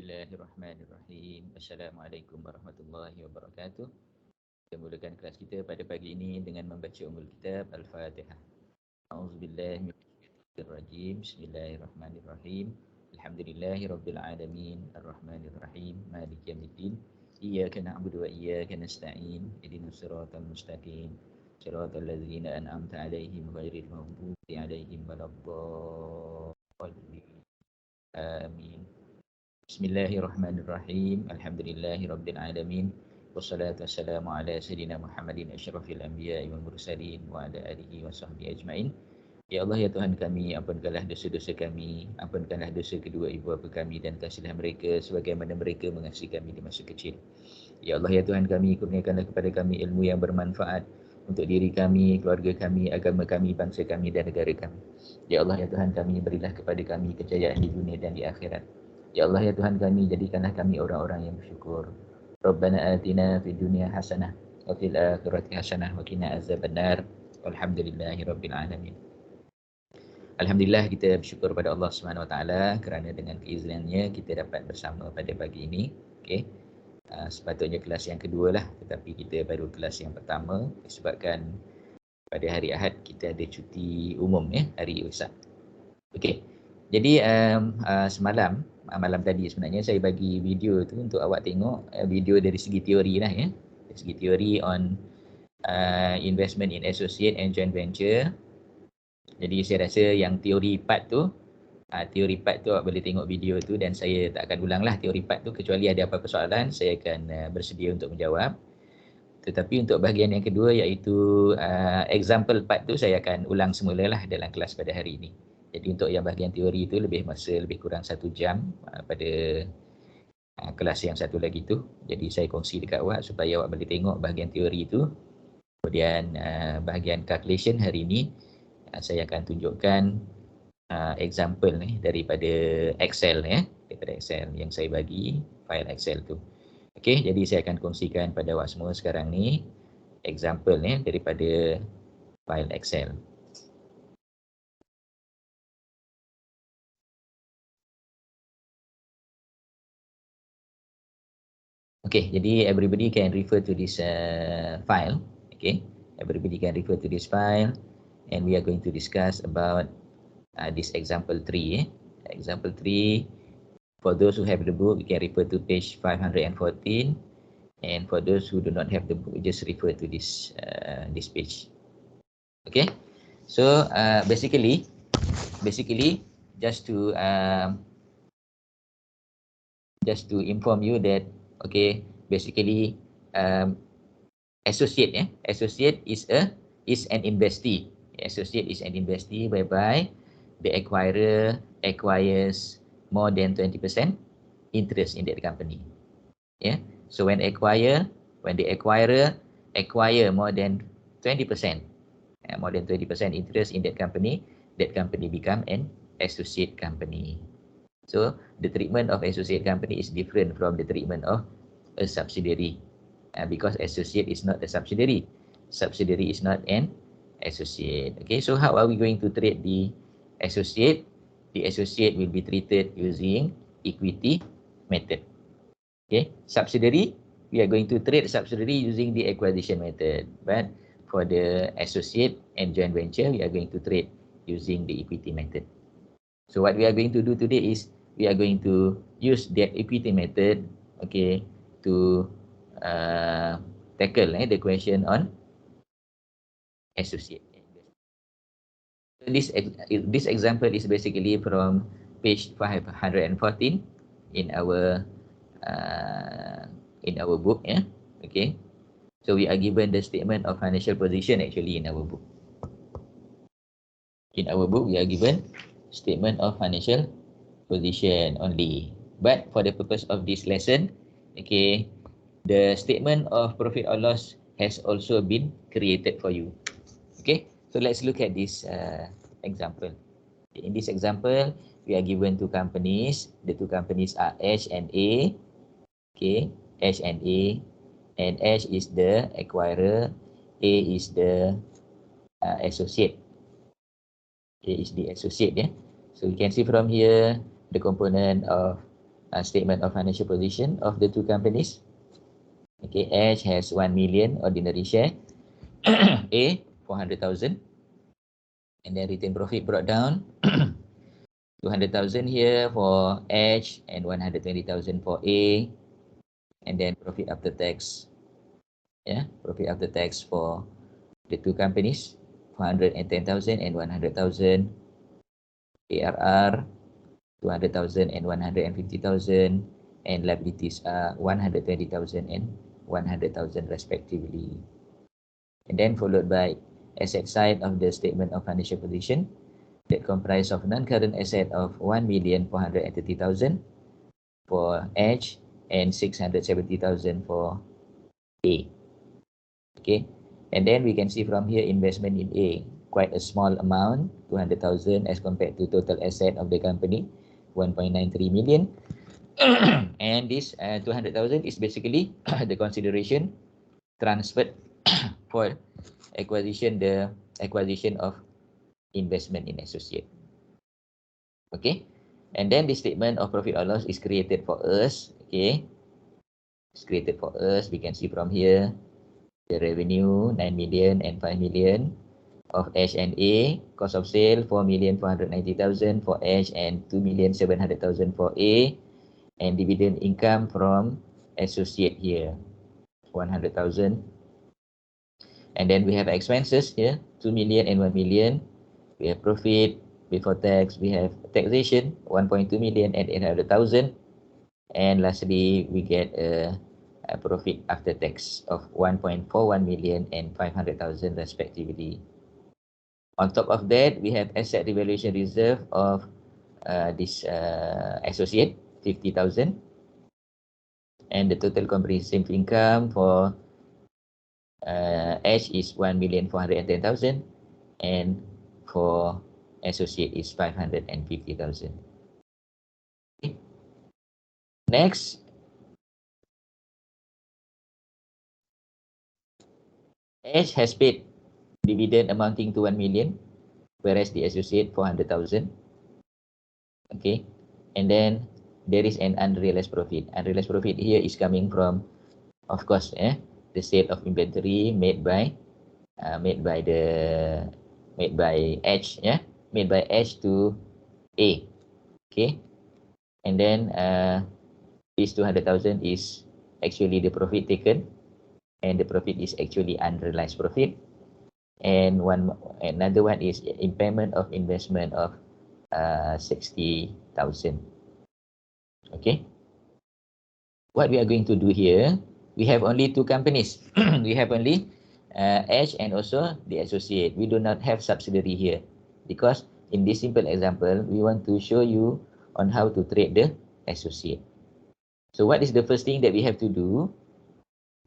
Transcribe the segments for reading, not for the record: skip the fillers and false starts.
Bismillahirrahmanirrahim. Assalamualaikum warahmatullahi wabarakatuh. Kita mulakan kelas kita pada pagi ini dengan membaca ummul kitab Al-Fatihah. A'udzubillahi minasyaitonir rajim. Bismillahirrahmanirrahim. Alhamdulillahirabbil alamin, arrahmanirrahim, maliki yaumiddin. Iyyaka na'budu wa iyyaka nasta'in. Ihdinas siratal mustaqim. Siratal ladzina an'amta 'alaihim ghairil maghdubi 'alaihim waladdallin. Amin. Bismillahirrahmanirrahim. Alhamdulillahirabbil alamin. Wassalatu wassalamu ala sayyidina Muhammadin asyrafil anbiya'i wal mursalin wa ala alihi wa sahbihi ajmain. Ya Allah, ya Tuhan kami, ampunkanlah dosa-dosa kami, ampunkanlah dosa kedua ibu bapa kami dan kasihilah mereka sebagaimana mereka mengasihi kami di masa kecil. Ya Allah, ya Tuhan kami, kurniakanlah kepada kami ilmu yang bermanfaat untuk diri kami, keluarga kami, agama kami, bangsa kami dan negara kami. Ya Allah, ya Tuhan kami, berilah kepada kami kejayaan di dunia dan di akhirat. Ya Allah, ya Tuhan kami, jadikanlah kami orang-orang yang bersyukur. Rabbana atina fid dunya hasanah wa fil akhirati hasanah wa qina azabannar. Walhamdulillahi rabbil alamin. Alhamdulillah, kita bersyukur pada Allah Subhanahu Wa Taala kerana dengan keizinannya kita dapat bersama pada pagi ini. Okey. Sepatutnya kelas yang kedua lah, tetapi kita baru kelas yang pertama disebabkan pada hari Ahad kita ada cuti umum hari Waisak. Okey. Jadi semalam, malam tadi sebenarnya saya bagi video tu untuk awak tengok, video dari segi teori lah ya. Dari segi teori on investment in associate and joint venture. Jadi saya rasa yang teori part tu awak boleh tengok video tu dan saya tak akan ulang lah teori part tu, kecuali ada apa-apa soalan saya akan bersedia untuk menjawab. Tetapi untuk bahagian yang kedua iaitu example part tu saya akan ulang semula lah dalam kelas pada hari ini. Jadi untuk yang bahagian teori itu lebih kurang 1 jam pada kelas yang satu lagi tu. Jadi saya kongsi dekat awak supaya awak boleh tengok bahagian teori itu. Kemudian bahagian calculation hari ini saya akan tunjukkan example daripada Excel daripada Excel yang saya bagi file Excel tu. Okey, jadi saya akan kongsikan pada awak semua sekarang ni example daripada file Excel. Okay, jadi everybody can refer to this file. Okay, everybody can refer to this file, and we are going to discuss about this example 3. Example 3. For those who have the book, you can refer to page 514, and for those who do not have the book, just refer to this page. Okay, so basically, just to inform you that okay, basically associate is an investee. Associate is an investee whereby the acquirer acquires more than 20% interest in that company. So when the acquirer acquire more than 20% interest in that company become an associate company. So the treatment of associate company is different from the treatment of a subsidiary, because associate is not a subsidiary is not an associate. Okay, so how are we going to treat the associate? The associate will be treated using equity method. Okay, subsidiary, we are going to treat subsidiary using the acquisition method, but for the associate and joint venture, we are going to treat using the equity method. So what we are going to do today is we are going to use that equity method, okay, to tackle the question on associate. This example is basically from page 514 in our book. Okay, so we are given the statement of financial position actually in our book. In our book, we are given statement of financial position only. But for the purpose of this lesson, okay, the statement of profit or loss has also been created for you. Okay, so let's look at this example. In this example, we are given two companies. The two companies are H and A. Okay, H and A, and H is the acquirer, A is the associate. A is the associate. So you can see from here the component of statement of financial position of the two companies. Okay, H has 1 million ordinary share, A 400,000, and then retained profit brought down 200,000 here for H and 120,000 for A, and then profit after tax, profit after tax for the two companies 410,000 and 100,000, ARR 200,000 and 150,000, and liabilities are 120,000 and 100,000 respectively. And then followed by asset side of the statement of financial position that comprise of non-current asset of 1,430,000 for H and 670,000 for A. Okay, and then we can see from here investment in A, quite a small amount, 200,000 as compared to total asset of the company, 1.93 million. And this 200,000 is basically the consideration transferred for the acquisition of investment in associate. Okay, and then the statement of profit or loss is created for us. Okay, it's created for us. We can see from here the revenue 9 million and 5 million of H and A, cost of sale 4,490,000 for H and 2,700,000 for A, and dividend income from associate here 100,000. And then we have expenses here 2 million and 1 million. We have profit before tax, we have taxation 1.2 million and 800,000, and lastly we get a profit after tax of 1.41 million and 500,000 respectively. On top of that, we have asset revaluation reserve of this associate 50,000, and the total comprehensive income for H is 1,410,000, and for associate is 550,000. Okay. Next, H has paid dividend amounting to 1 million, whereas the associate 400,000. Okay, and then there is an unrealized profit. Unrealized profit here is coming from, of course, the sale of inventory made by H, made by H to A. Okay, and then this 200,000 is actually the profit taken, and the profit is actually unrealized profit. And another one is impairment of investment of 60,000. Okay, what we are going to do here, we have only two companies. We have only H and also the associate. We do not have subsidiary here, because in this simple example we want to show you on how to trade the associate. So what is the first thing that we have to do?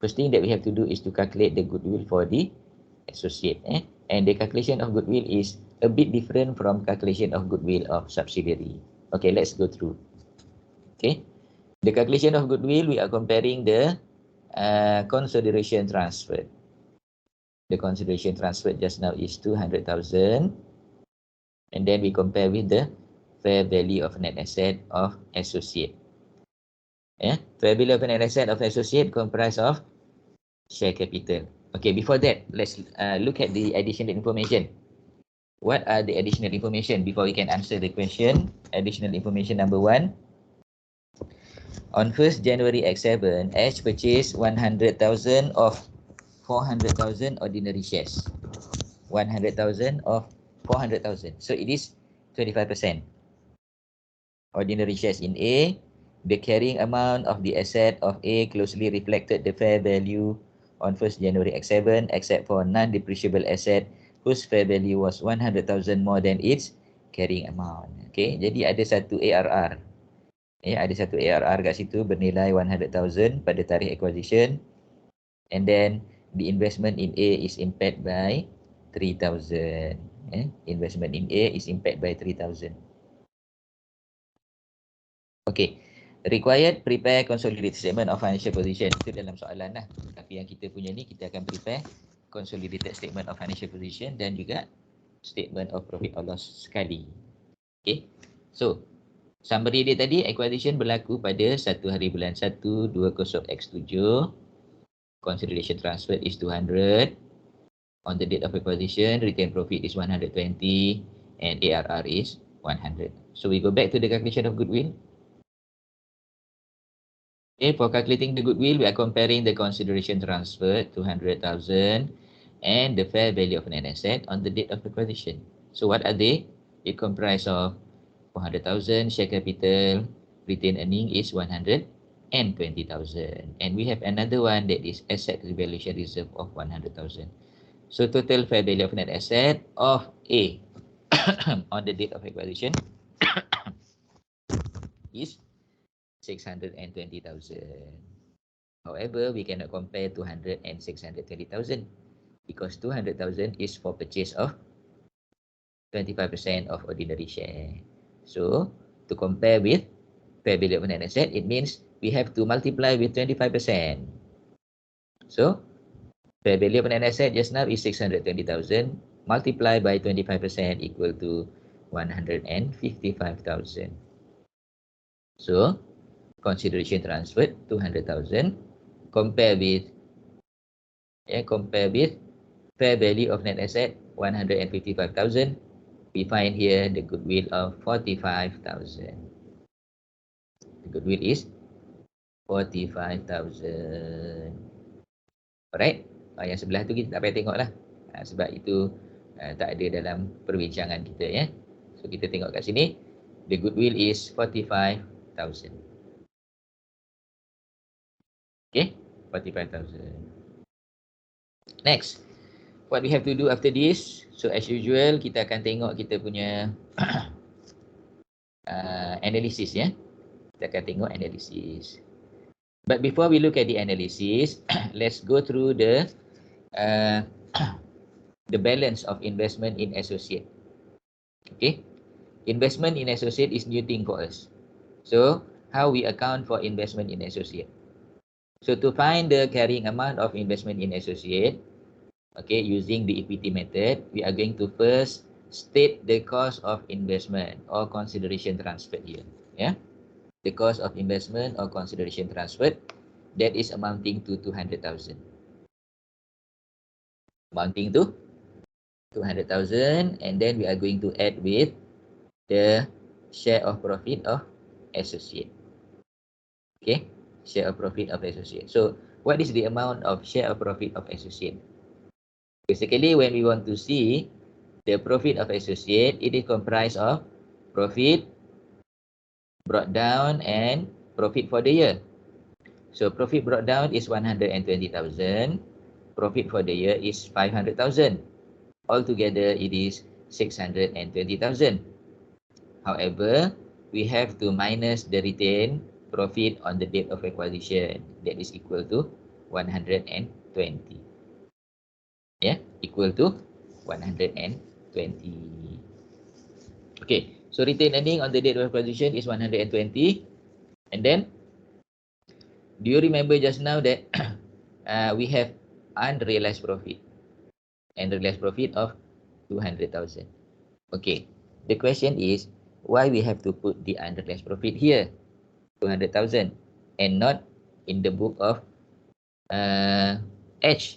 First thing that we have to do is to calculate the goodwill for the associate, and the calculation of goodwill is a bit different from calculation of goodwill of subsidiary. Okay, let's go through. Okay, the calculation of goodwill, we are comparing the consideration transferred. The consideration transferred just now is 200,000, and then we compare with the fair value of net asset of associate. Fair value of net asset of associate comprised of share capital. Okay, before that, let's look at the additional information. What are the additional information before we can answer the question? Additional information number 1. On 1st January X7, H purchased 100,000 of 400,000 ordinary shares. 100,000 of 400,000. So it is 25%. Ordinary shares in A. The carrying amount of the asset of A closely reflected the fair value on 1st January X7, except for non-depreciable asset whose fair value was 100,000 more than its carrying amount. Okay, jadi ada satu ARR. Ada satu ARR kat situ bernilai 100,000 pada tarikh acquisition, and then the investment in A is impaired by 3,000. Investment in A is impaired by 3,000. Okay, required prepare consolidated statement of financial position. Itu dalam soalan lah. Tapi yang kita punya ni, kita akan prepare consolidated statement of financial position dan juga statement of profit or loss sekali. Okay, so Summary dia tadi, acquisition berlaku pada 1 hari bulan 1, 20X7. Consideration transfer is 200. On the date of acquisition, retained profit is 120 and ARR is 100. So we go back to the calculation of goodwill. Okay, for calculating the goodwill, we are comparing the consideration transfer, 200,000, and the fair value of an asset on the date of acquisition. So what are they? It comprises of 400,000 share capital, retained earning is 120,000, and we have another one that is asset revaluation reserve of 100,000. So total fair value of net asset of A on the date of acquisition is 620,000. However, we cannot compare 200 and 620,000 because 200,000 is for purchase of 25% of ordinary share. So to compare with fair value of net asset, it means we have to multiply with 25%. So fair value of net asset just now is 620,000 multiplied by 25% equal to 155,000. So consideration transferred 200,000 compare with fair value of net asset 155,000. We find here the goodwill of 45,000. The goodwill is 45,000. Alright. Yang sebelah tu kita tak payah tengok lah. Sebab itu tak ada dalam perbincangan kita ya. So kita tengok kat sini. The goodwill is 45,000. Okay. 45,000. Next. What we have to do after this. So as usual kita akan tengok kita punya analysis ya. Kita akan tengok analysis. But before we look at the analysis, let's go through the balance of investment in associate. Okay, investment in associate is new thing for us. So how we account for investment in associate? So to find the carrying amount of investment in associate, okay, using the equity method, we are going to first state the cost of investment or consideration transferred here. Yeah. The cost of investment or consideration transferred, that is amounting to 200,000. Amounting to 200,000, and then we are going to add with the share of profit of associate. Okay, share of profit of associate. So what is the amount of share of profit of associate? Basically, when we want to see the profit of associate, it is comprised of profit brought down and profit for the year. So profit brought down is 120,000. Profit for the year is 500,000. Altogether, it is 620,000. However, we have to minus the retained profit on the date of acquisition. That is equal to 120. Yeah, equal to 120. Okay, so retained earning on the date of acquisition is 120. And then, do you remember just now that we have unrealized profit? Unrealized profit of 200,000. Okay, the question is, why we have to put the unrealized profit here, 200,000, and not in the book of H?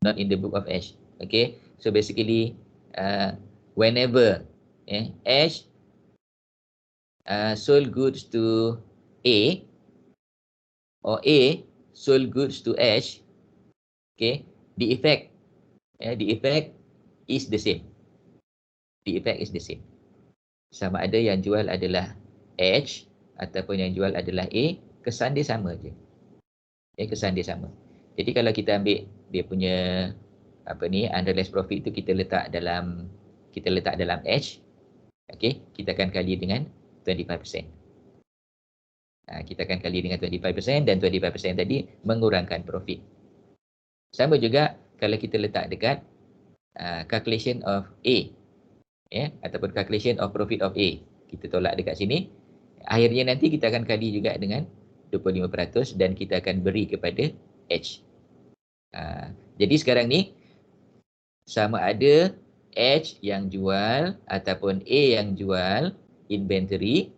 Not in the book of H. Okay, so basically, whenever H sold goods to A, or A sold goods to H, okay, the effect is the same. The effect is the same. Sama ada yang jual adalah H ataupun yang jual adalah A, kesan dia sama je. Kesan dia sama. Jadi kalau kita ambil dia punya unrealized profit tu kita letak dalam H, okay, kita akan kali dengan 25%. Kita akan kali dengan 25% dan 25% tadi mengurangkan profit. Sama juga kalau kita letak dekat calculation of A, ataupun calculation of profit of A. Kita tolak dekat sini. Akhirnya nanti kita akan kali juga dengan 25% dan kita akan beri kepada H. Jadi sekarang ni sama ada H yang jual ataupun A yang jual, inventory,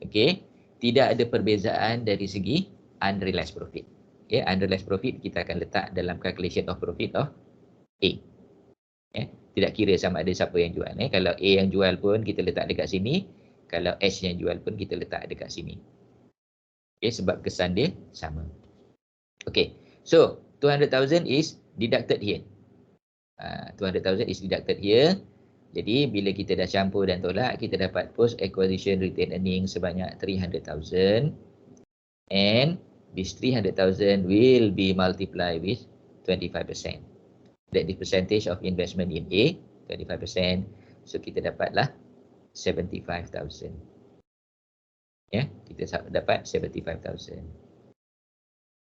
okey, tidak ada perbezaan dari segi unrealized profit. Okay, unrealized profit kita akan letak dalam calculation of profit of A. Tidak kira sama ada siapa yang jual. Kalau A yang jual pun kita letak dekat sini, kalau H yang jual pun kita letak dekat sini. Okay, sebab kesan dia sama. Okay, so 200,000 is deducted here. 200,000 is deducted here. Jadi bila kita dah campur dan tolak, kita dapat post acquisition retained earning sebanyak 300,000, and this 300,000 will be multiplied with 25%. That the percentage of investment in A 25%. So kita dapatlah 75,000. Ya, kita dapat 75,000.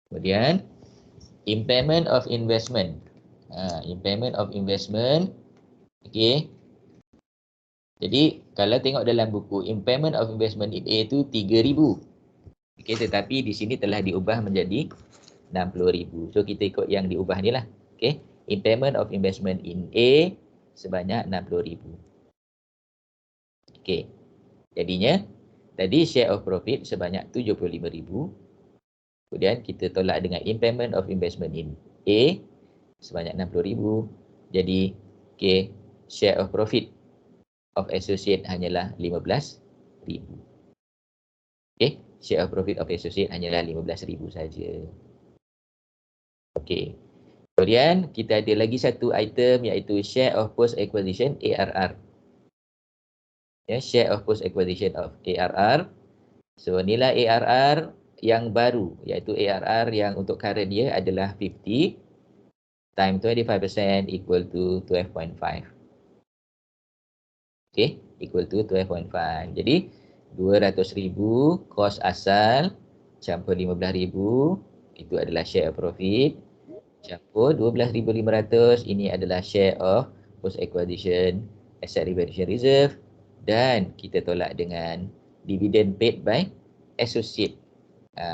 Kemudian impairment of investment. Impairment of investment. Okey. Jadi kalau tengok dalam buku, impairment of investment in A tu 3,000. Okey, tetapi di sini telah diubah menjadi 60,000. So kita ikut yang diubah ni lah. Okey. Impairment of investment in A sebanyak 60,000. Okey. Jadinya tadi share of profit sebanyak 75,000. Kemudian kita tolak dengan impairment of investment in A sebanyak 60,000. Jadi okey, share of profit of associate hanyalah 15,000. Okey, share of profit of associate hanyalah 15,000 saja. Okey. Kemudian kita ada lagi satu item iaitu share of post acquisition ARR. Ya, share of post acquisition of ARR. So nilai ARR yang baru iaitu ARR yang untuk current year adalah 50 times 25% equal to 12.5. Okey, equal to 12.5. Jadi 200,000 kos asal campur 15,000 itu adalah share of profit, campur 12,500 ini adalah share of post acquisition asset revaluation reserve, dan kita tolak dengan dividend paid by associate.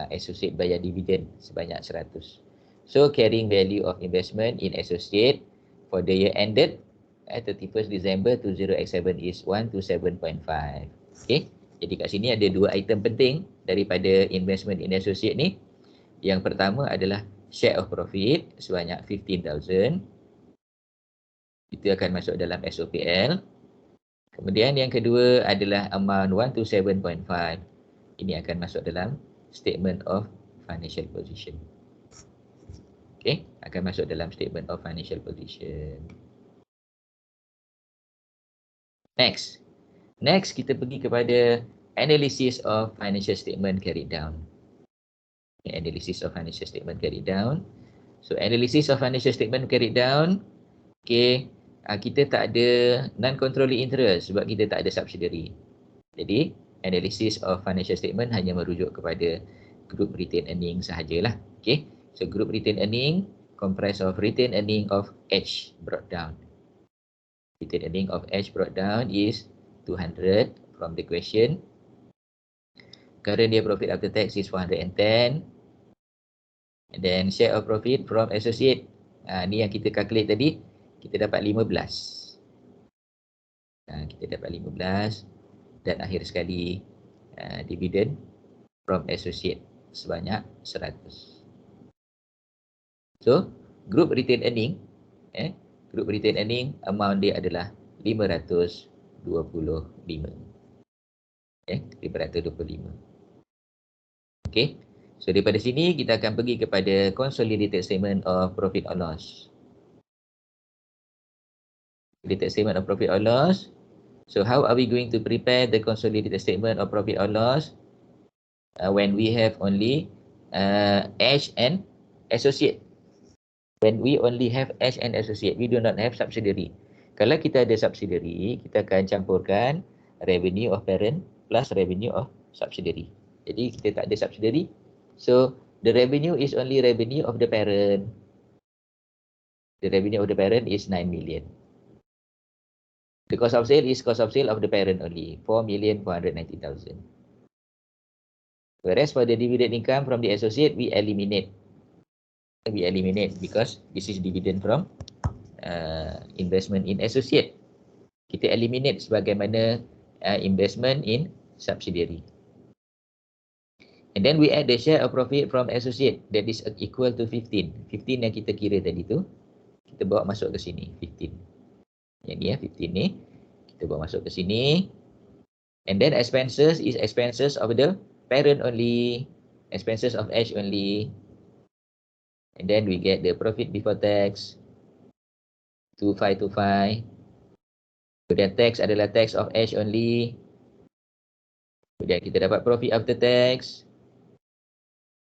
Associate bayar dividend sebanyak 100. So carrying value of investment in associate for the year ended 31st December 2007 is 127.5. Okay. Jadi kat sini ada dua item penting daripada investment in associate ni. Yang pertama adalah share of profit sebanyak 15,000. Itu akan masuk dalam SOPL. Kemudian yang kedua adalah amount 127.5. Ini akan masuk dalam statement of financial position. Okay, akan masuk dalam statement of financial position. Next kita pergi kepada analysis of financial statement carried down. Analysis of financial statement carried down. So analysis of financial statement carried down. Okay, kita tak ada non-controlling interest sebab kita tak ada subsidiary. Jadi analysis of financial statement hanya merujuk kepada group retained earning sahajalah. Okay, so group retained earning comprise of retained earning of H brought down. Retained earning of H brought down is 200 from the question. Current year profit after tax is 410. And then share of profit from associate. Ni yang kita calculate tadi, kita dapat 15. Kita dapat 15. Dan akhir sekali dividend from associate sebanyak 100. So group retained earning, group retained earning amount dia adalah 525. 525. Okay. So daripada sini kita akan pergi kepada consolidated statement of profit or loss. Consolidated statement of profit or loss. So how are we going to prepare the consolidated statement of profit or loss when we have only H and associate? When we only have H and associate, we do not have subsidiary. Kalau kita ada subsidiary, kita akan campurkan revenue of parent plus revenue of subsidiary. Jadi kita tak ada subsidiary, so the revenue is only revenue of the parent. The revenue of the parent is 9 million. The cost of sale is cost of sale of the parent only, 4,490,000. Whereas for the dividend income from the associate, we eliminate. We eliminate because this is dividend from investment in associate. Kita eliminate sebagaimana investment in subsidiary. And then we add the share of profit from associate that is equal to 15. 15 yang kita kira tadi tu, kita bawa masuk ke sini, 15. Yang ni 15 ni, kita bawa masuk ke sini. And then expenses is expenses of the parent only, expenses of H only. And then we get the profit before tax, 2525. Kemudian tax adalah tax of H only. Kemudian kita dapat profit after tax.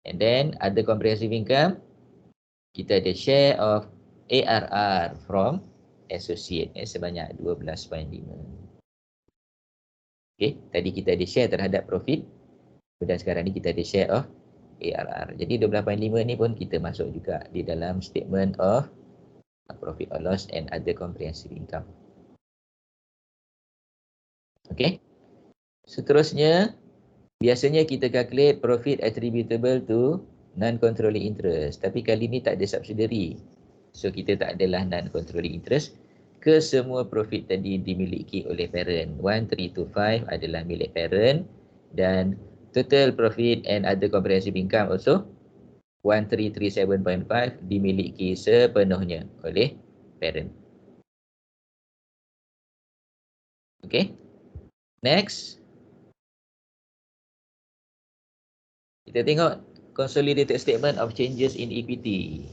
And then other comprehensive income, kita ada share of ARR from associate sebanyak 12.5. Okay, tadi kita ada share terhadap profit. Kemudian sekarang ni kita ada share of ARR. Jadi 12.5 ni pun kita masuk juga di dalam statement of profit or loss and other comprehensive income. Okay. Seterusnya, biasanya kita calculate profit attributable to non-controlling interest. Tapi kali ni tak ada subsidiary. So kita tak adalah non-controlling interest. Kesemua profit tadi dimiliki oleh parent. 1325 adalah milik parent. Dan total profit and other comprehensive income also 1337.5 dimiliki sepenuhnya oleh parent. Okay. Next. Kita tengok consolidated statement of changes in equity.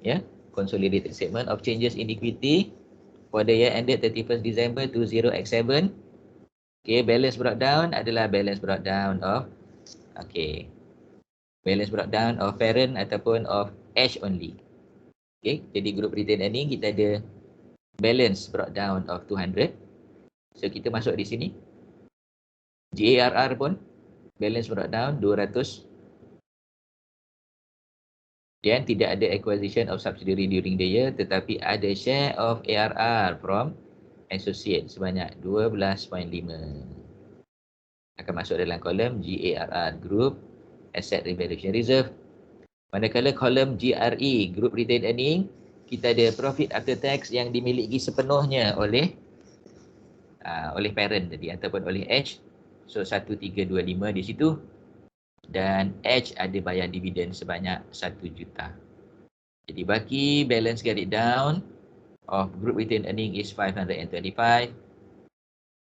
Ya, consolidated statement of changes in equity for the year ended 31st December 20x7. Okay, balance brought down adalah balance brought down of balance brought down of parent ataupun of H only. Okay, jadi group retained earning kita ada balance brought down of 200. So kita masuk di sini. GARR pun balance brought down 200. Dan tidak ada acquisition of subsidiary during the year, tetapi ada share of ARR from associate sebanyak 12.5. Akan masuk dalam kolom GARR Group Asset Revaluation Reserve. Manakala kolom GRE Group Retained Earning, kita ada profit after tax yang dimiliki sepenuhnya oleh parent tadi ataupun oleh H. So 1325 di situ. Dan H ada bayar dividen sebanyak 1 juta. Jadi baki balance carried down of group retained earning is 525.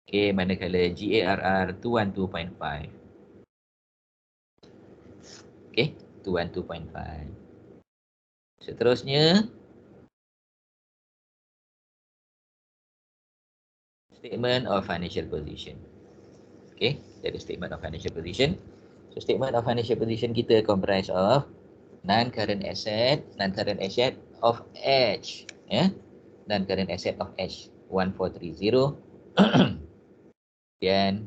Okay, manakala GARR 212.5. Okay, 212.5. Seterusnya, statement of financial position. Okay, jadi statement of financial position. So statement of financial position kita comprise of non-current asset of H, ya. Non-current asset of H 1430. Dan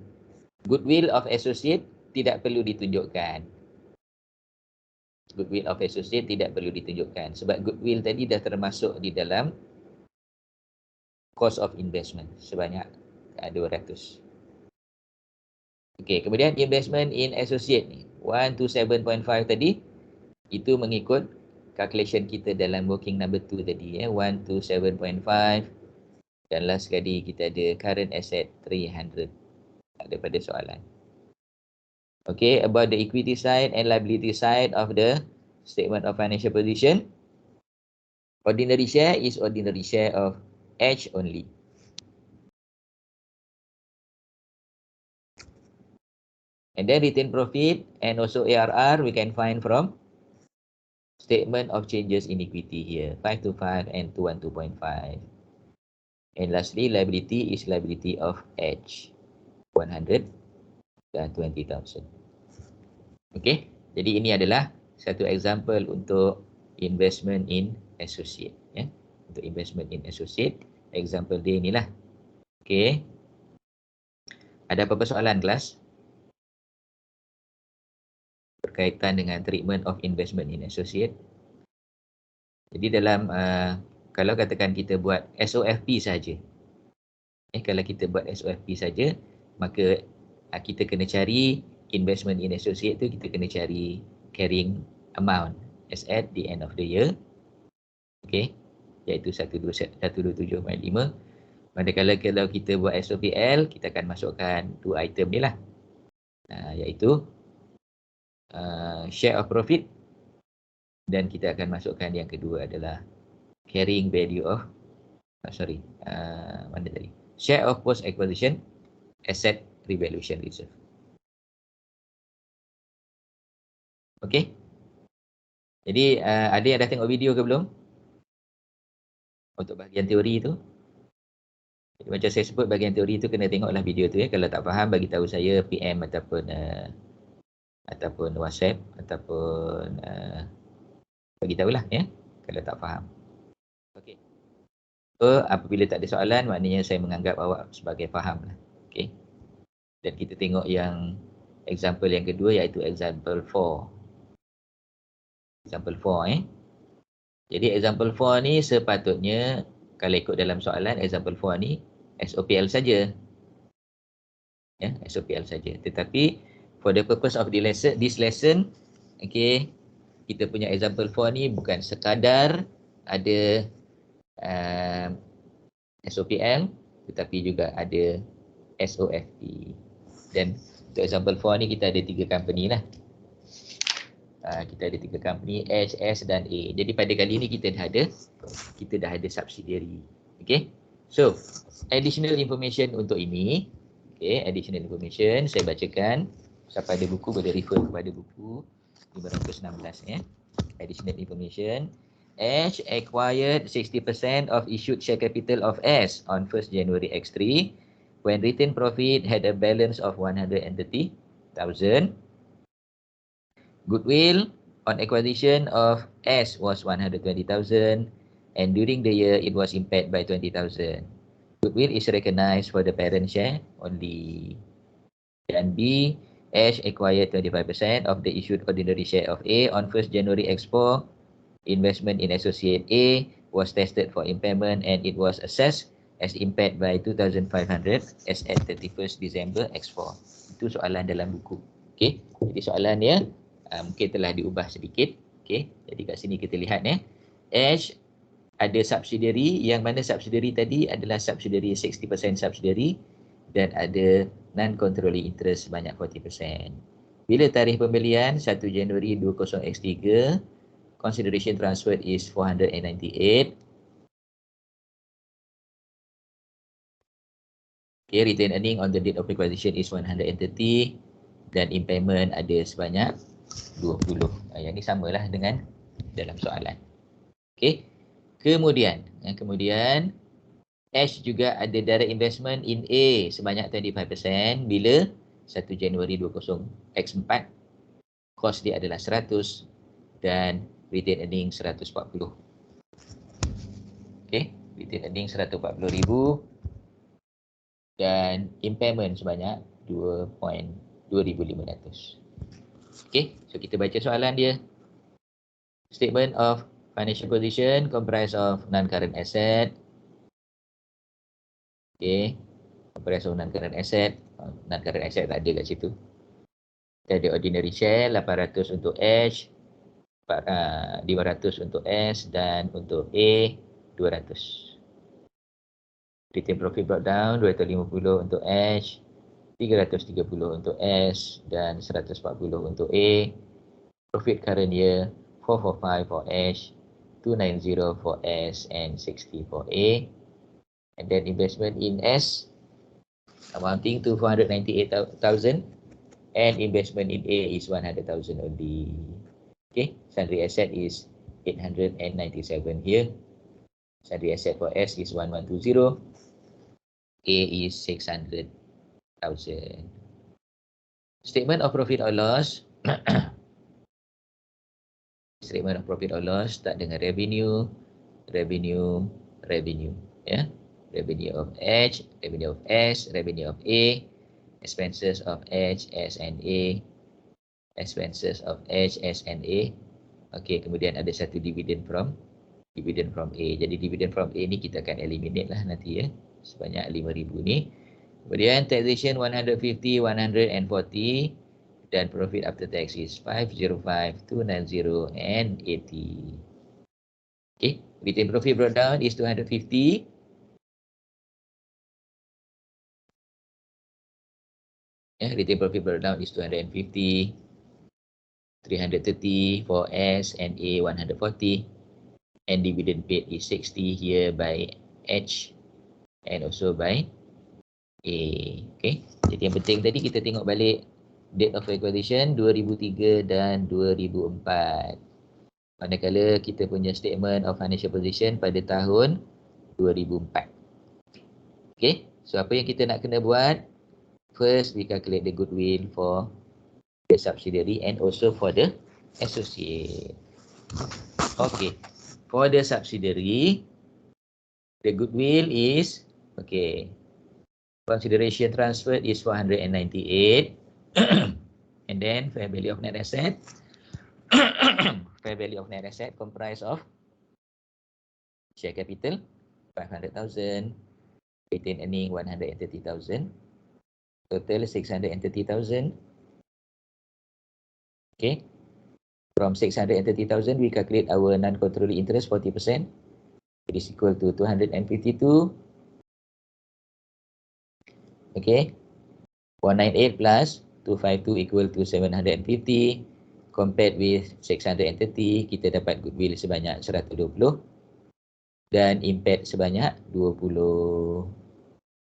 goodwill of associate tidak perlu ditunjukkan. Goodwill of associate tidak perlu ditunjukkan sebab goodwill tadi dah termasuk di dalam cost of investment sebanyak 200. Okey, kemudian investment in associate ni 127.5 tadi itu mengikut calculation kita dalam working number 2 tadi, 127.5. Dan last sekali kita ada current asset 300. Tak ada pada soalan. Okay, about the equity side and liability side of the statement of financial position. Ordinary share is ordinary share of H only. And then retained profit and also ARR we can find from statement of changes in equity here, 525 and 212.5. And lastly, liability is liability of H, 100 dan 20,000. Okay, jadi ini adalah satu example untuk investment in associate. Ya. Untuk investment in associate, example dia inilah. Okay. Ada apa-apa soalan kelas? Berkaitan dengan treatment of investment in associate. Jadi dalam kalau katakan kita buat SOFP saja, kalau kita buat SOFP saja, maka kita kena cari investment in associate tu, kita kena cari carrying amount as at the end of the year. Okay, iaitu 127.5. Manakala kalau kita buat SOPL, kita akan masukkan dua item ni lah. Iaitu share of profit, dan kita akan masukkan yang kedua adalah carrying value of mana tadi? Share of post acquisition asset revaluation reserve. Okey. Jadi ada yang dah tengok video ke belum? Untuk bahagian teori tu. Jadi, macam saya sebut, bahagian teori tu kena tengoklah video tu ya. Kalau tak faham, bagi tahu saya PM ataupun WhatsApp ataupun bagi tahulah ya kalau tak faham. Okey. So apabila tak ada soalan, maknanya saya menganggap awak sebagai faham lah. Okey. Dan kita tengok yang example yang kedua, iaitu example 4. Example 4 Jadi example 4 ni sepatutnya kalau ikut dalam soalan, example 4 ni SOPL saja. Ya, SOPL saja. Tetapi for the purpose of this lesson, okey, kita punya example 4 ni bukan sekadar ada SOPL, tetapi juga ada SOFP. Dan untuk example 4 ni kita ada 3 company lah. Kita ada 3 company, H, S dan A. Jadi pada kali ni kita dah ada subsidiary. Okay. So, additional information untuk ini. Okay, additional information saya bacakan. Siapa ada buku boleh refer kepada buku 516 ya. Additional information. H acquired 60% of issued share capital of S on 1st January X3 when retained profit had a balance of 130,000. Goodwill on acquisition of S was 120,000 and during the year it was impaired by 20,000. Goodwill is recognized for the parent share only. And B, Ash acquired 25% of the issued ordinary share of A on 1st January X4. Investment in associate A was tested for impairment and it was assessed as impaired by 2,500 as at 31st December X4. Itu soalan dalam buku. Okay. Jadi soalan dia mungkin telah diubah sedikit. Okay. Jadi kat sini kita lihat Ash ada subsidiary, yang mana subsidiary tadi adalah subsidiary 60% subsidiary dan ada non-controlling interest sebanyak 40%. Bila tarikh pembelian 1 Januari 20X3, consideration transferred is 498. Okay, retain earning on the date of acquisition is 130 dan impairment ada sebanyak 20. Yang ni samalah dengan dalam soalan. Okay. Kemudian Ash juga ada direct investment in A sebanyak 25% bila 1 Januari 20X4. Cost dia adalah 100 dan retain earning 140. Okay, retain earning 140,000 dan impairment sebanyak 2,500. Okay, so kita baca soalan dia. Statement of financial position comprised of non-current asset. Okay, comprised of non-current asset. Non-current asset tak ada kat situ. Kita ada ordinary share 800 untuk H, 500 untuk S dan untuk A 200. Retain profit brought down 250 untuk H, 330 untuk S dan 140 untuk A. Profit current year 445 for H, 290 for S and 60 for A. And then investment in S amounting to 498,000 and investment in A is 100,000 only. Okay, sundry asset is 897 here. Sundry asset for S is 1120. A is 600,000. Statement of profit or loss. Statement of profit or loss start dengan revenue. Ya. Revenue of H, revenue of S, revenue of A, expenses of H, S and A, expenses of H, S and A. Okey, kemudian ada satu dividend from A. Jadi dividend from A ni kita akan eliminate lah nanti ya. Sebanyak 5,000 ni. Kemudian taxation 150, 140 dan profit after tax is 505, 290 and 80. Okay, retain profit brought down is 250. Retained profit breakdown is 250, 330 for S and A 140, and dividend paid is 60 here by H and also by A. Okay, jadi yang penting tadi kita tengok balik date of acquisition 2003 dan 2004. Manakala kita punya statement of financial position pada tahun 2004. Okay, so apa yang kita nak kena buat? First, we calculate the goodwill for the subsidiary and also for the associate. Okay, for the subsidiary, the goodwill is, okay, consideration transferred is 498. And then fair value of net asset. Fair value of net asset comprised of share capital 500,000, retained earning 130,000, total 630,000. Okay, from 630,000 we calculate our non-controlling interest 40%. It is equal to 252. Okay, 198 plus 252 equal to 750. Compared with 630, kita dapat goodwill sebanyak 120 dan impact sebanyak 20.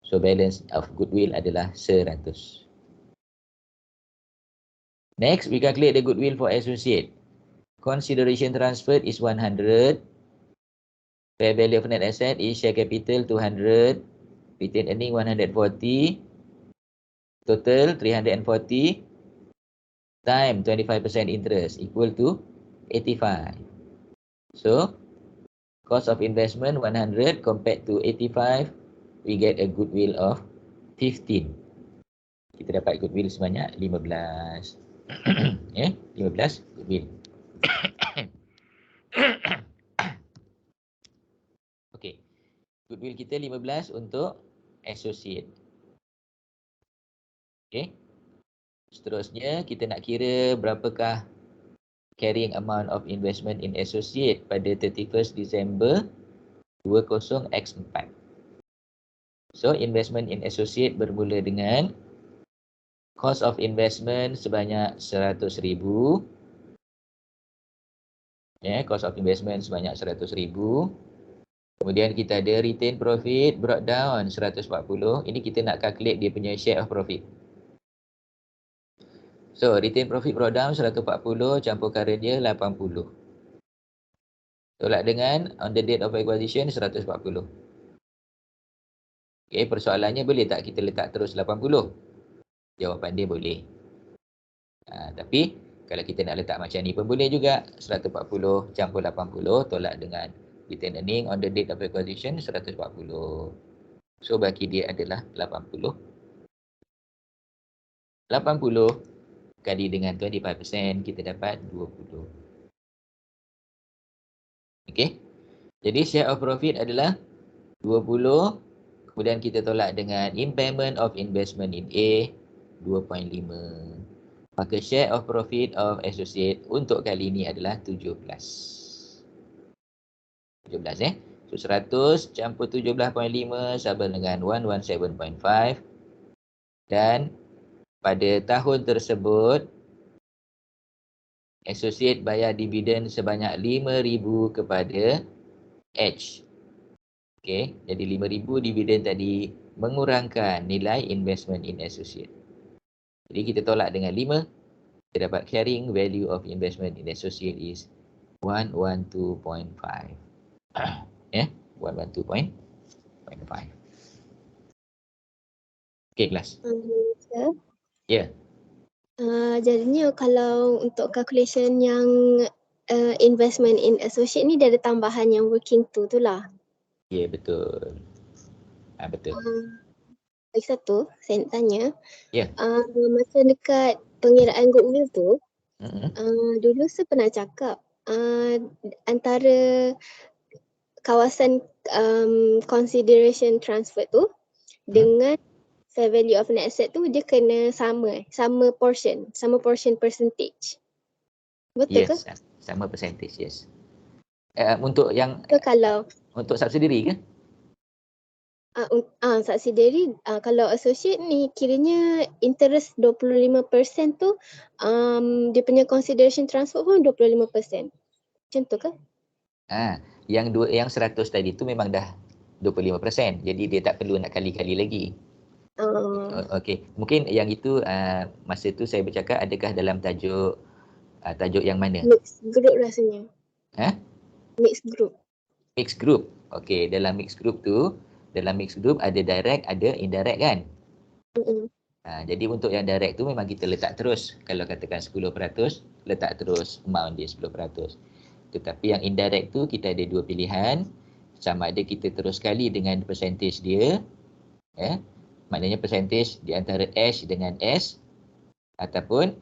So balance of goodwill adalah 100. Next, we calculate the goodwill for associate. Consideration transferred is 100. Fair value of net asset is share capital 200. Retained earning 140. Total 340 time 25% interest equal to 85. So, cost of investment 100 compared to 85, we get a goodwill of 15. Kita dapat goodwill sebanyak 15. 15 goodwill. Okay, goodwill kita 15 untuk associate. Okay, seterusnya kita nak kira berapakah carrying amount of investment in associate pada 31st December 20x4. So investment in associate bermula dengan cost of investment sebanyak 100,000. Cost of investment sebanyak 100,000. Kemudian kita ada retain profit breakdown 140. Ini kita nak calculate dia punya share of profit. So, retain profit breakdown 140 campur current dia 80. Tolak dengan on the date of acquisition 140. Okay, persoalannya boleh tak kita letak terus 80? Jawapan dia boleh. Tapi, kalau kita nak letak macam ni pun boleh juga. 140 campur 80 tolak dengan retain earning on the date of acquisition 140. So, bagi dia adalah 80. 80 kali dengan 25%, kita dapat 20. Okey. Jadi share of profit adalah 20. Kemudian kita tolak dengan impairment of investment in A 2.5. Maka share of profit of associate untuk kali ini adalah 17. 17 So 100 campur 17.5 sama dengan 117.5. Dan pada tahun tersebut, associate bayar dividen sebanyak 5,000 kepada H. Okay, jadi 5,000 dividen tadi mengurangkan nilai investment in associate. Jadi kita tolak dengan 5, kita dapat carrying value of investment in associate is 112.5. 112.5. Okay, kelas. Ya. Jadinya kalau untuk calculation yang investment in associate ni dia ada tambahan yang working tu lah. Ya, betul. Betul. Lagi satu, saya nak tanya. Ya. Masa dekat pengiraan goodwill tu, dulu saya pernah cakap antara kawasan consideration transfer tu dengan fair value of net asset tu dia kena sama portion percentage. Betul ke? Yes, sama percentage, yes. Untuk yang So, kalau untuk subsidiary ke? subsidiary, kalau associate ni kiranya interest 25% tu dia punya consideration transfer pun 25%. Macam tu ke? Yang 100 tadi tu memang dah 25%. Jadi dia tak perlu nak kali-kali lagi. Okey, mungkin yang itu masa tu saya bercakap adakah dalam tajuk yang mana? Mixed group rasanya. Mixed group. Mixed group. Okey, dalam mixed group tu, ada direct, ada indirect kan? Jadi untuk yang direct tu memang kita letak terus. Kalau katakan 10%, letak terus amount dia 10%. Tetapi yang indirect tu kita ada dua pilihan. Sama ada kita terus kali dengan percentage dia. Maknanya percentage di antara H dengan S. Ataupun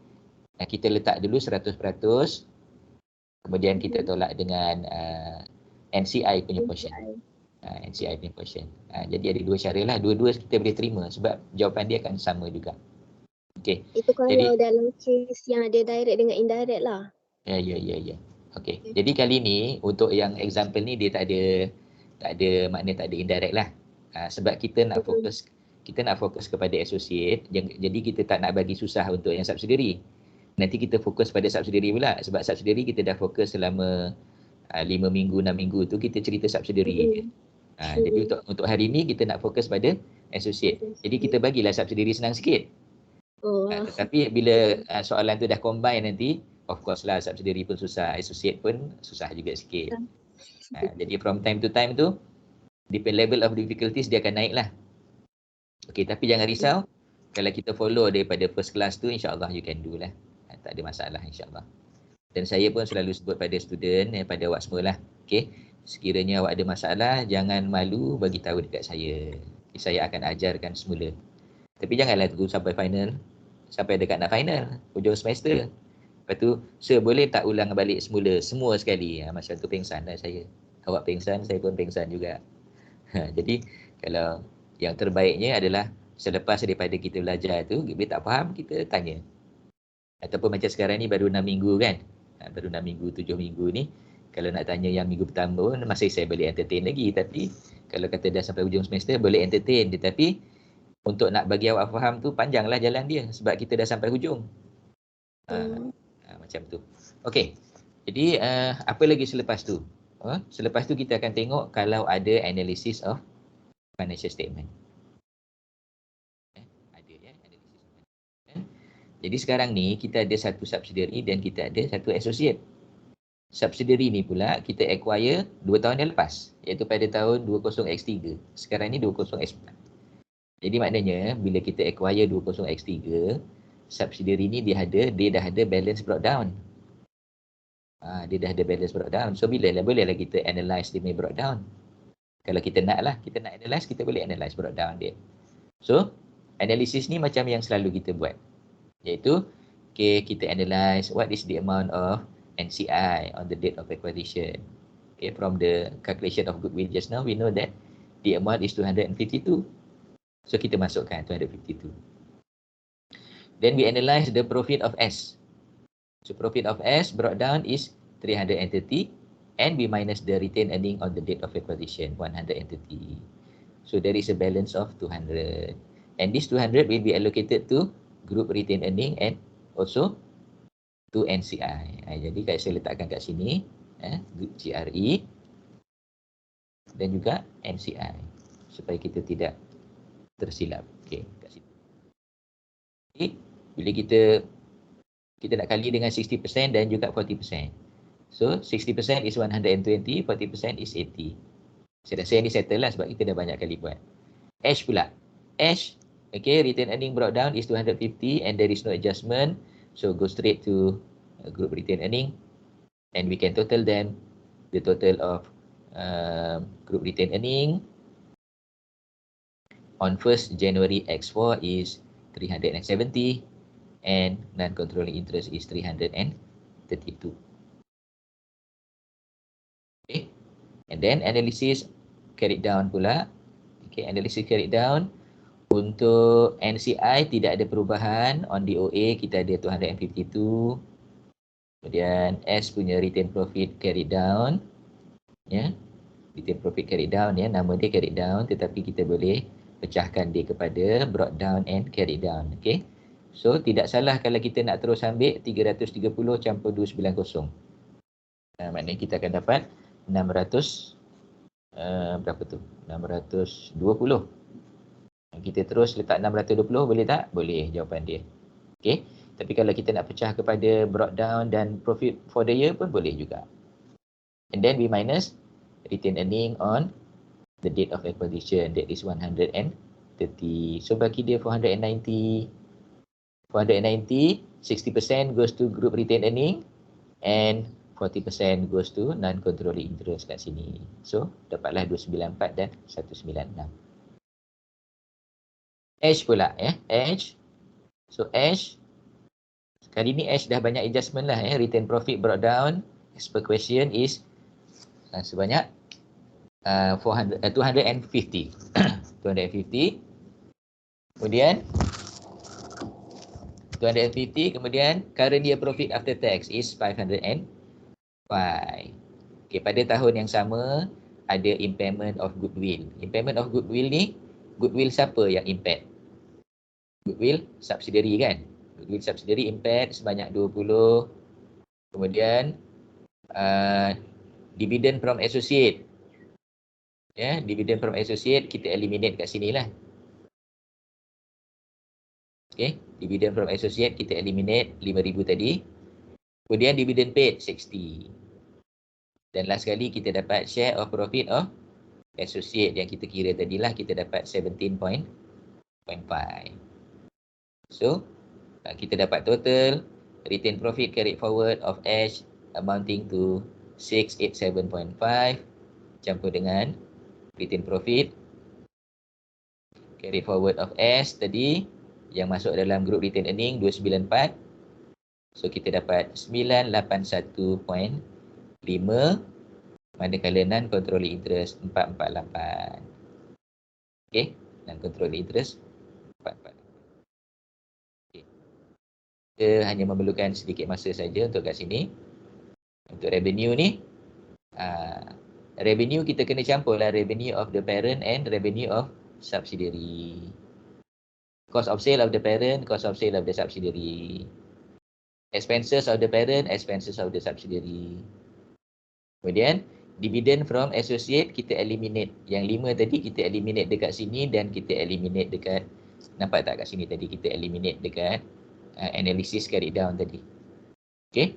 kita letak dulu 100%. Kemudian kita tolak dengan NCI punya portion. NCI punya portion. Jadi ada dua cara lah. Dua-dua kita boleh terima sebab jawapan dia akan sama juga. Okey. Itu kalau dalam case yang ada direct dengan indirect lah. Ya. Okey. Jadi kali ni untuk yang example ni dia tak ada makna tak ada indirect lah. Sebab kita nak fokus kepada associate. Jadi kita tak nak bagi susah untuk yang subsidiary. Nanti kita fokus pada subsidiary pula. Sebab subsidiary kita dah fokus selama 5 minggu, 6 minggu tu kita cerita subsidiary. Jadi untuk hari ni kita nak fokus pada associate. Jadi kita bagilah subsidiary senang sikit. Tetapi bila soalan tu dah combine nanti, of course lah subsidiary pun susah, associate pun susah juga sikit. Jadi from time to time tu, depend level of difficulties dia akan naik lah. Okey, tapi jangan risau. Kalau kita follow daripada first class tu, insyaAllah you can do lah. Tak ada masalah insyaAllah. Dan saya pun selalu sebut pada student, pada awak semua lah. Okey, sekiranya awak ada masalah, jangan malu bagi tahu dekat saya. Saya akan ajarkan semula. Tapi janganlah tunggu sampai final. Sampai dekat nak final, hujung semester. Lepas tu, sir boleh tak ulang balik semula, semua sekali. Macam tu pengsan lah saya. Awak pengsan, saya pun pengsan juga. Jadi, kalau yang terbaiknya adalah selepas daripada kita belajar tu, bila tak faham, kita tanya. Ataupun macam sekarang ni baru 6 minggu kan. Baru 6 minggu, 7 minggu ni. Kalau nak tanya yang minggu pertama pun masih saya boleh entertain lagi. Tapi kalau kata dah sampai hujung semester boleh entertain. Tetapi untuk nak bagi awak faham tu panjanglah jalan dia. Sebab kita dah sampai hujung. Macam tu. Okey. Jadi apa lagi selepas tu? Selepas tu kita akan tengok kalau ada analysis of financial statement. Jadi sekarang ni kita ada satu subsidiary dan kita ada satu associate. Subsidiary ni pula kita acquire 2 tahun yang lepas, iaitu pada tahun 20X3. Sekarang ni 20X4. Jadi maknanya bila kita acquire 20X3, subsidiary ni dia dah ada balance brought down. Dia dah ada balance brought down. So bolehlah kita analyse dia brought down. Kalau kita nak analyse, kita boleh analyse brought down dia. So analisis ni macam yang selalu kita buat. Iaitu kita analyse what is the amount of NCI on the date of acquisition. From the calculation of goodwill just now, we know that the amount is 252. So kita masukkan 252. Then we analyse the profit of S. So profit of S brought down is 330 and we minus the retained earning on the date of acquisition 130. So there is a balance of 200. And this 200 will be allocated to group retained earning and also to NCI. Jadi saya letakkan kat sini GRE dan juga NCI supaya kita tidak tersilap. Okey, kat situ. Okay. Bila kita nak kali dengan 60% dan juga 40%. So 60% is 120, 40% is 80. Saya rasa yang ni settle lah sebab kita dah banyak kali buat. H pula. H, retained earning brought down is 250 and there is no adjustment. So go straight to group retained earning and we can total them. The total of group retained earning on 1st January X4 is 370 and non-controlling interest is 332. Okay. And then analysis carried down pula. Analysis carried down. Untuk NCI tidak ada perubahan. On DOA kita ada 252. Kemudian S punya retained profit carried down. Retained profit carried down ya, nama dia carried down, tetapi kita boleh pecahkan dia kepada brought down and carried down. Okay. So tidak salah kalau kita nak terus ambil 330 campur 290. Maknanya kita akan dapat 600 berapa tu? 620. Kita terus letak 620 boleh tak? Boleh jawapan dia. Okay. Tapi kalau kita nak pecah kepada brought down dan profit for the year pun boleh juga. And then we minus retained earning on the date of acquisition, that is 130. So bagi dia 490, 60% goes to group retained earning and 40% goes to non-controlling interest kat sini. So dapatlah 294 dan 196. H pula ya, H. So H, kali ni H dah banyak adjustment lah ya. Return profit brought down as per question is sebanyak 250. 250. Kemudian 250, kemudian current year profit after tax is 505. Okay, pada tahun yang sama ada impairment of goodwill. Impairment of goodwill ni, goodwill siapa yang impaired? Goodwill subsidiary kan? Goodwill subsidiary impaired sebanyak 20. Kemudian dividend from associate. Ya, dividend from associate kita eliminate kat sini lah. Okay, dividend from associate kita eliminate 5,000 tadi. Kemudian dividend paid 60. Dan last sekali kita dapat share of profit of associate yang kita kira tadilah, kita dapat 17.5. So, kita dapat total retained profit carried forward of H amounting to 687.5 campur dengan retained profit carried forward of S tadi yang masuk dalam group retained earning 294. So kita dapat 981.5, manakala non-controlling interest 448. Okay, non-controlling interest 448. Okay. Kita hanya memerlukan sedikit masa saja untuk kat sini. Untuk revenue ni, revenue kita kena campur lah revenue of the parent and revenue of subsidiary. Cost of sale of the parent, cost of sale of the subsidiary. Expenses of the parent, expenses of the subsidiary. Kemudian, dividend from associate kita eliminate. Yang 5 tadi kita eliminate dekat sini dan kita eliminate dekat, nampak tak kat sini tadi kita eliminate dekat analysis carried down tadi. Okay.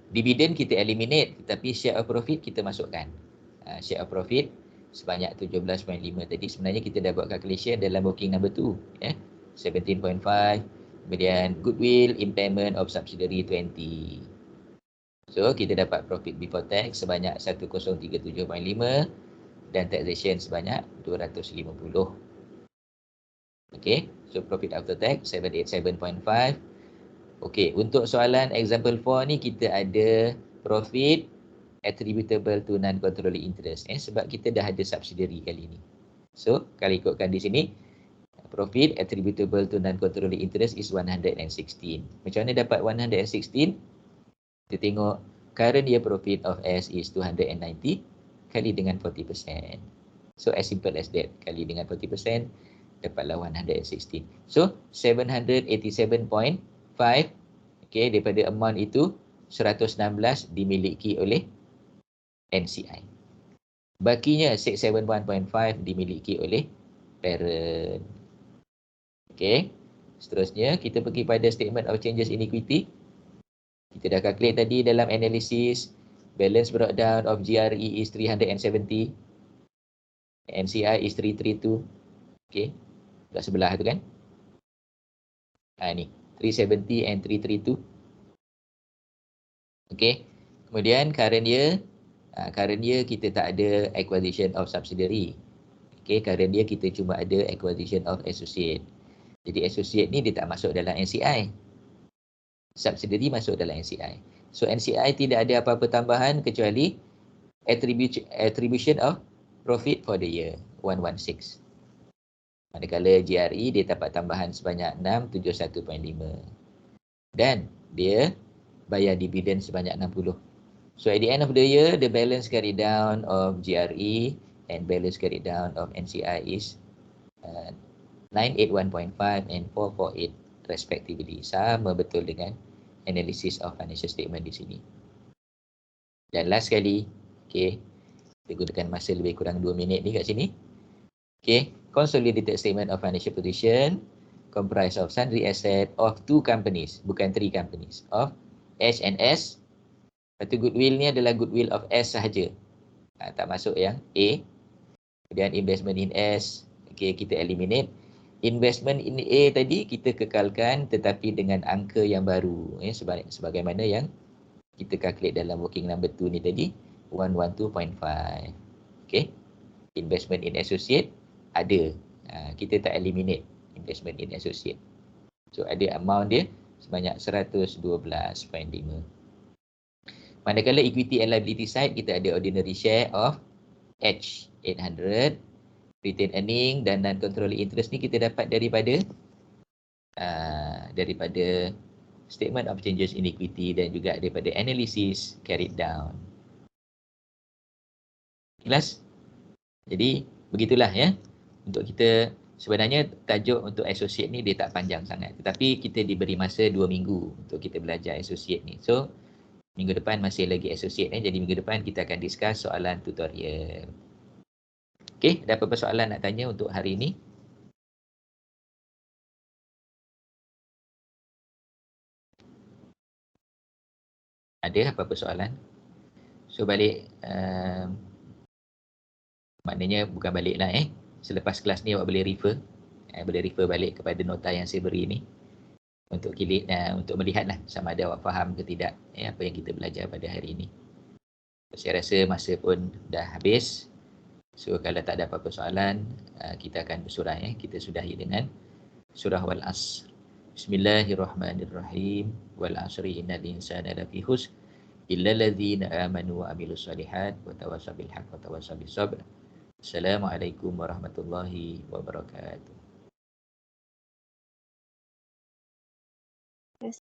Dividend kita eliminate, tetapi share of profit kita masukkan. Share of profit sebanyak 17.5 tadi sebenarnya kita dah buat calculation dalam working number 2 ya. 17.5. Kemudian goodwill impairment of subsidiary 20. So kita dapat profit before tax sebanyak 1037.5 dan taxation sebanyak 250. Okay, so profit after tax 787.5. Okay, untuk soalan example 4 ni kita ada profit attributable to non-controlling interest sebab kita dah ada subsidiary kali ni. So kalau ikutkan di sini profit attributable to non-controlling interest is 116. Macam mana dapat 116? Kita tengok current year profit of S is 290 kali dengan 40%. So as simple as that, kali dengan 40% dapatlah 116. So 787.5, okay, daripada amount itu 116 dimiliki oleh NCI. Bakinya 671.5 dimiliki oleh parent. Okay. Seterusnya kita pergi pada statement of changes in equity. Kita dah calculate tadi dalam analysis. Balance brought down of GRE is 370. NCI is 332. Okay. Kat sebelah tu kan. Ni 370 and 332. Okay. Kemudian current year kita tak ada acquisition of subsidiary. Okay, current year kita cuma ada acquisition of associate. Jadi associate ni dia tak masuk dalam NCI. Subsidiary masuk dalam NCI. So NCI tidak ada apa-apa tambahan kecuali attribution of profit for the year 116. Manakala GRE dia dapat tambahan sebanyak 671.5. Dan dia bayar dividen sebanyak 60. So at the end of the year, the balance carried down of GRE and balance carried down of NCI is 981.5 and 448 respectively. Sama betul dengan analysis of financial statement di sini. Dan last sekali, okay, kita gunakan masa lebih kurang 2 minit ni kat sini. Okay, consolidated statement of financial position comprised of sundry asset of 2 companies, bukan 3 companies, of H and S. Lepas tu goodwill ni adalah goodwill of S sahaja. Tak masuk yang A. Kemudian investment in S, okay, kita eliminate. Investment in A tadi kita kekalkan tetapi dengan angka yang baru, sebagaimana yang kita calculate dalam working number 2 ni tadi, 112.5. Okay. Investment in associate ada. Kita tak eliminate investment in associate. So ada amount dia sebanyak 112.5. Manakala equity and liability side, kita ada ordinary share of H 800, retained earning dan non-controlling interest ni kita dapat daripada statement of changes in equity dan juga daripada analysis carried down. Jelas? Jadi begitulah ya. Untuk kita, sebenarnya tajuk untuk associate ni dia tak panjang sangat, tetapi kita diberi masa 2 minggu untuk kita belajar associate ni. So minggu depan masih lagi associate jadi minggu depan kita akan discuss soalan tutorial. Okey, ada apa-apa soalan nak tanya untuk hari ini? Ada apa-apa soalan? So balik, maknanya bukan balik lah selepas kelas ni awak boleh refer balik kepada nota yang saya beri ni untuk untuk melihatlah sama ada awak faham ke tidak apa yang kita belajar pada hari ini. Saya rasa masa pun dah habis. So kalau tak ada apa-apa soalan, kita akan bersurah kita sudahi dengan surah Wal Asr. Bismillahirrahmanirrahim. Wal asri innal insana lafi khusr illa allazina amanu wa amilus solihat wa tawassaw bil haqq wa tawassaw bis sabr. Assalamualaikum warahmatullahi wabarakatuh.